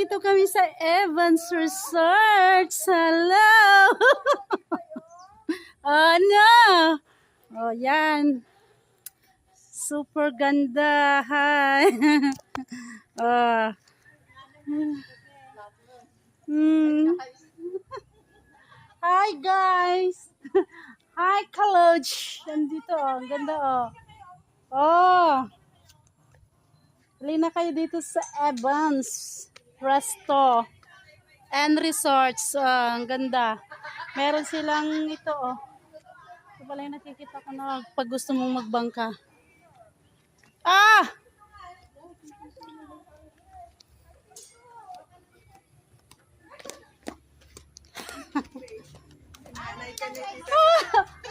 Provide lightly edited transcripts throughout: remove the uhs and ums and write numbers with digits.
nandito kami sa Evans Resort. Hello! Oh, no! Oh, yan. Super ganda. Hi. Oh. Hi, guys. Hi, Kaloj. Nandito, oh. Ang ganda, oh. Oh. Halina kayo dito sa Evans Resto and Resorts. Ang ganda. Meron silang ito, oh. Ito pala yung nakikita ko na pag gusto mong magbangka. Ah!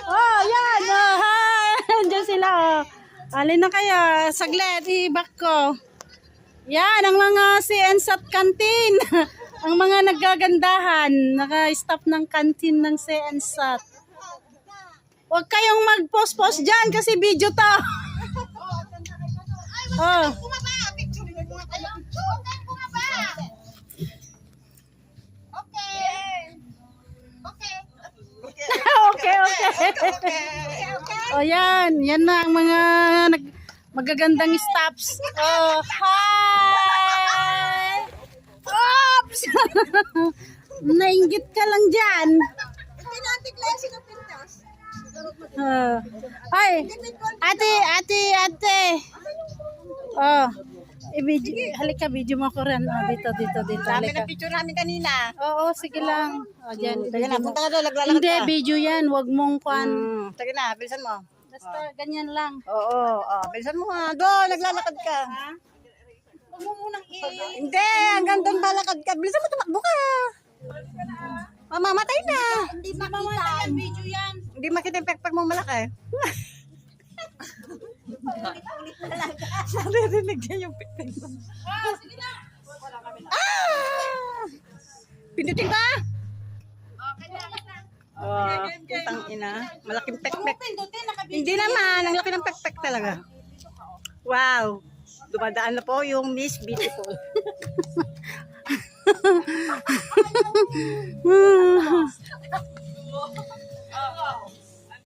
Oh, yan. Oh, hi. Andiyan sila, oh. Alin na kayo. Saglit, i-back ko. Yan, ang mga CNSAT canteen. Ang mga nagagandahan. Naka-stop ng canteen ng CNSAT. Huwag kayong mag-post-post dyan kasi video to. Oh. Okay. O yan, yan na ang mga magagandang stops. Oh, hi! Oops! Nainggit ka lang dyan. Ay, ate. Oh, halika, video mo ko rin. Oh, dito. Dami na picture namin kanina. Oo, sige lang. Oh, dyan, Sige na, punta ka doon, naglalakad hindi, ka. video yan. Huwag mong kwan. Sige na, bilisan mo. Basta ganyan lang. Oo, bilisan mo nga. Doon, naglalakad ka. Huwag mo munang Hindi, hanggang doon balakad ka. Bilisan mo, tumakbo ka. Mamamatay na. Hindi makita. Video yan. Hindi makita yung pekpek mo malaki. Naririnig niya yung pekpek mo. Sige na. Pindutin ka? Putang ina. Malaking pekpek. Hindi naman, ang laki ng pekpek talaga. Wow. Dumadaan na po yung Miss Beautiful.